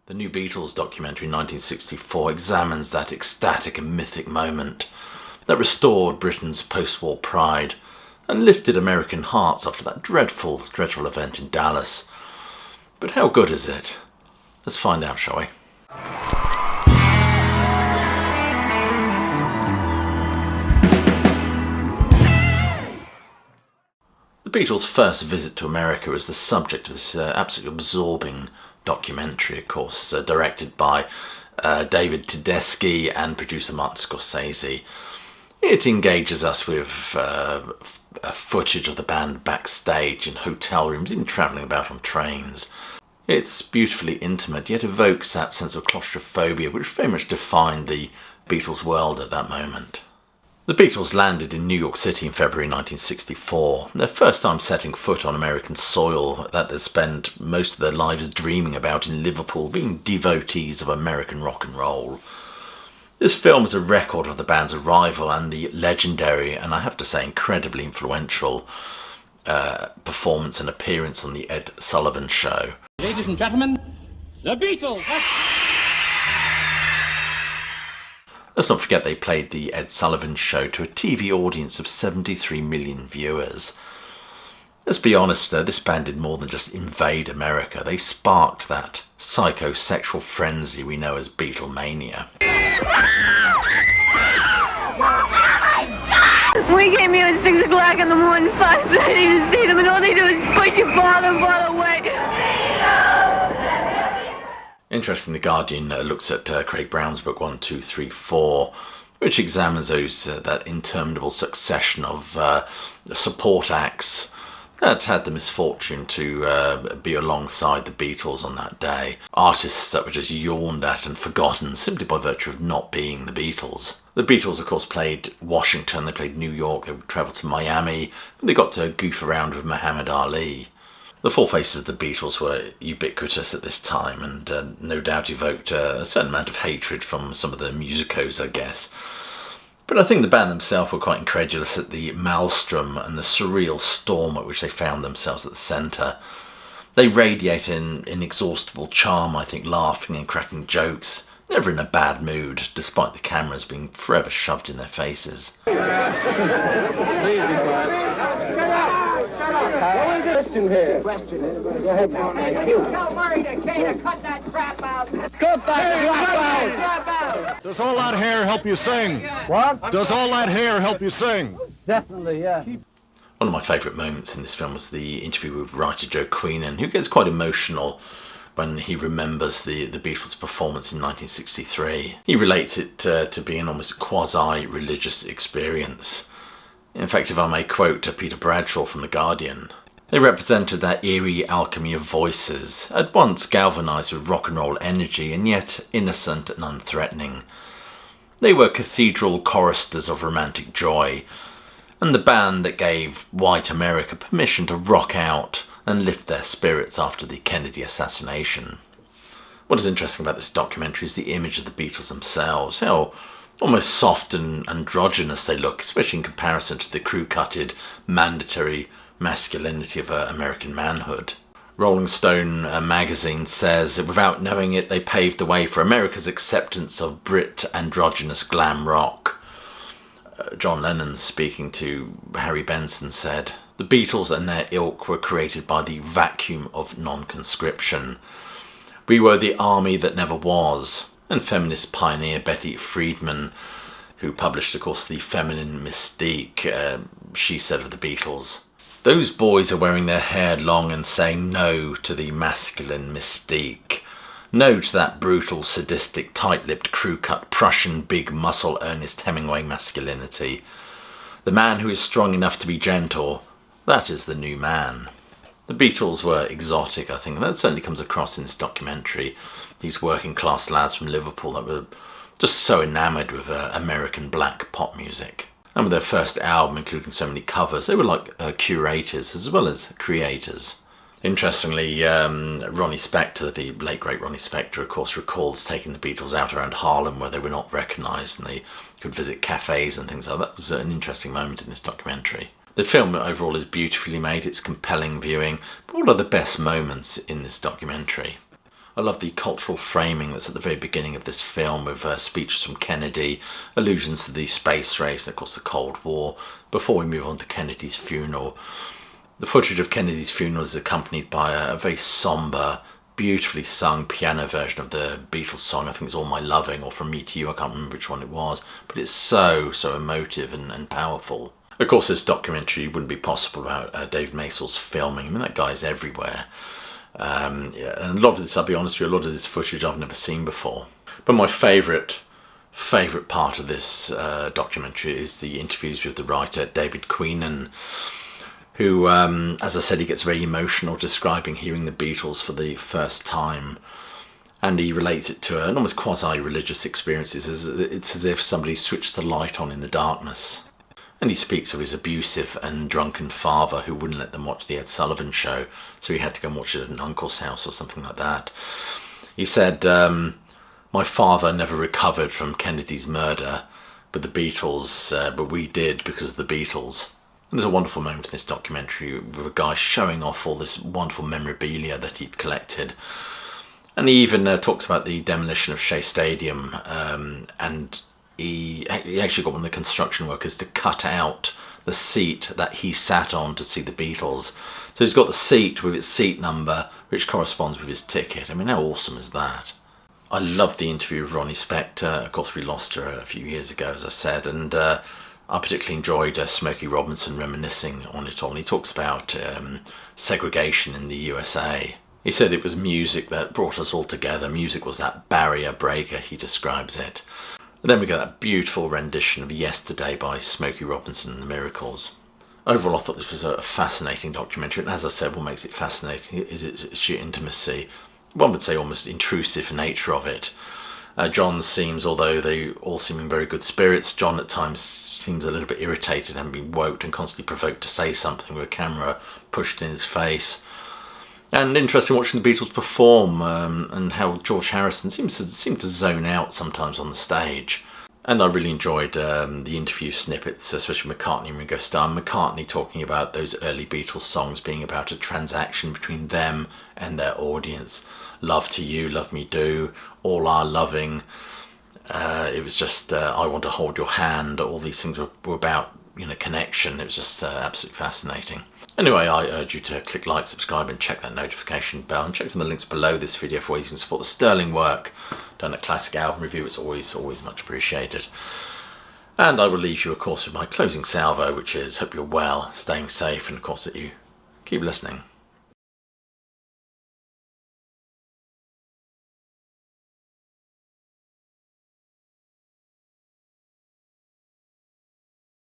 The new Beatles documentary 1964 examines that ecstatic and mythic moment that restored Britain's post-war pride and lifted American hearts after that dreadful, dreadful event in Dallas. But how good is it? Let's find out, shall we? The Beatles' first visit to America was the subject of this absolutely absorbing documentary, of course, directed by David Tedeschi and producer Martin Scorsese. It engages us with footage of the band backstage in hotel rooms, even travelling about on trains. It's beautifully intimate, yet evokes that sense of claustrophobia which very much defined the Beatles' world at that moment. The Beatles landed in New York City in February 1964, their first time setting foot on American soil that they'd spent most of their lives dreaming about in Liverpool, being devotees of American rock and roll. This film is a record of the band's arrival and the legendary, and I have to say incredibly influential, performance and appearance on the Ed Sullivan Show. Ladies and gentlemen, the Beatles! Let's not forget they played the Ed Sullivan Show to a TV audience of 73 million viewers. Let's be honest, this band did more than just invade America. They sparked that psychosexual frenzy we know as Beatlemania. We came here at 6 o'clock in the morning, 5:30 to see them, and all they do is push you farther and farther away. Interesting, The Guardian looks at Craig Brown's book 1, 2, 3, 4, which examines that interminable succession of support acts that had the misfortune to be alongside the Beatles on that day. Artists that were just yawned at and forgotten simply by virtue of not being the Beatles. The Beatles, of course, played Washington, they played New York, they travelled to Miami, and they got to goof around with Muhammad Ali. The four faces of the Beatles were ubiquitous at this time and no doubt evoked a certain amount of hatred from some of the musicos, I guess. But I think the band themselves were quite incredulous at the maelstrom and the surreal storm at which they found themselves at the centre. They radiate an inexhaustible charm, I think, laughing and cracking jokes, never in a bad mood, despite the cameras being forever shoved in their faces. Please be quiet. Question here. Go ahead now. Thank you. Tell Murray to cut that crap out. Cut that crap out. Does all that hair help you sing? What? Does all that hair help you sing? Definitely, yeah. One of my favourite moments in this film was the interview with writer Joe Queenan, who gets quite emotional when he remembers the Beatles' performance in 1963. He relates it to being almost a quasi-religious experience. In fact, if I may quote Peter Bradshaw from The Guardian, they represented that eerie alchemy of voices, at once galvanised with rock and roll energy and yet innocent and unthreatening. They were cathedral choristers of romantic joy, and the band that gave white America permission to rock out and lift their spirits after the Kennedy assassination. What is interesting about this documentary is the image of the Beatles themselves, how almost soft and androgynous they look, especially in comparison to the crew-cutted, mandatory masculinity of American manhood. Rolling Stone magazine says that without knowing it, they paved the way for America's acceptance of Brit androgynous glam rock. John Lennon, speaking to Harry Benson, said, "The Beatles and their ilk were created by the vacuum of non-conscription. We were the army that never was." And feminist pioneer Betty Friedman, who published, of course, The Feminine Mystique, she said of the Beatles, "Those boys are wearing their hair long and saying no to the masculine mystique. No to that brutal, sadistic, tight-lipped, crew-cut, Prussian, big muscle Ernest Hemingway masculinity. The man who is strong enough to be gentle, that is the new man." The Beatles were exotic, I think, and that certainly comes across in this documentary. These working-class lads from Liverpool that were just so enamoured with American black pop music. And with their first album, including so many covers, they were like curators as well as creators. Interestingly, Ronnie Spector, the late great Ronnie Spector, of course, recalls taking the Beatles out around Harlem where they were not recognised and they could visit cafes and things like that. That was an interesting moment in this documentary. The film overall is beautifully made, it's compelling viewing, but what are the best moments in this documentary? I love the cultural framing that's at the very beginning of this film, with speeches from Kennedy, allusions to the space race, and of course the Cold War, before we move on to Kennedy's funeral. The footage of Kennedy's funeral is accompanied by a very sombre, beautifully sung piano version of the Beatles song, I think it's All My Loving, or From Me to You, I can't remember which one it was, but it's so emotive and powerful. Of course, this documentary wouldn't be possible without David Masel's filming. I mean, that guy's everywhere. Yeah, and a lot of this, I'll be honest with you, a lot of this footage I've never seen before. But my favourite part of this documentary is the interviews with the writer David Queenan, who, as I said, he gets very emotional describing hearing the Beatles for the first time. And he relates it to an almost quasi-religious experience. It's as if somebody switched the light on in the darkness. And he speaks of his abusive and drunken father who wouldn't let them watch the Ed Sullivan show, so he had to go and watch it at an uncle's house or something like that. He said, my father never recovered from Kennedy's murder, but the Beatles, but we did because of the Beatles. And there's a wonderful moment in this documentary with a guy showing off all this wonderful memorabilia that he'd collected. And he even talks about the demolition of Shea Stadium, and he actually got one of the construction workers to cut out the seat that he sat on to see the Beatles. So he's got the seat with its seat number, which corresponds with his ticket. I mean, how awesome is that? I loved the interview with Ronnie Spector. Of course, we lost her a few years ago, as I said, and I particularly enjoyed Smokey Robinson reminiscing on it all. And he talks about segregation in the USA. He said it was music that brought us all together. Music was that barrier breaker, he describes it. And then we get that beautiful rendition of Yesterday by Smokey Robinson and the Miracles. Overall, I thought this was a fascinating documentary, and as I said, what makes it fascinating is its sheer intimacy. One would say almost intrusive nature of it. John seems, although they all seem in very good spirits, John at times seems a little bit irritated, having been woke and constantly provoked to say something with a camera pushed in his face. And interesting watching the Beatles perform, and how George Harrison seems to zone out sometimes on the stage. And I really enjoyed the interview snippets, especially McCartney and Ringo Starr. McCartney talking about those early Beatles songs being about a transaction between them and their audience. Love to You, Love Me Do, All Our Loving. It was just I Want to Hold Your Hand. All these things were about, connection. It was just absolutely fascinating. Anyway, I urge you to click like, subscribe, and check that notification bell, and check some of the links below this video for ways you can support the sterling work done at Classic Album Review. It's always much appreciated. And I will leave you, of course, with my closing salvo, which is hope you're well, staying safe, and of course that you keep listening.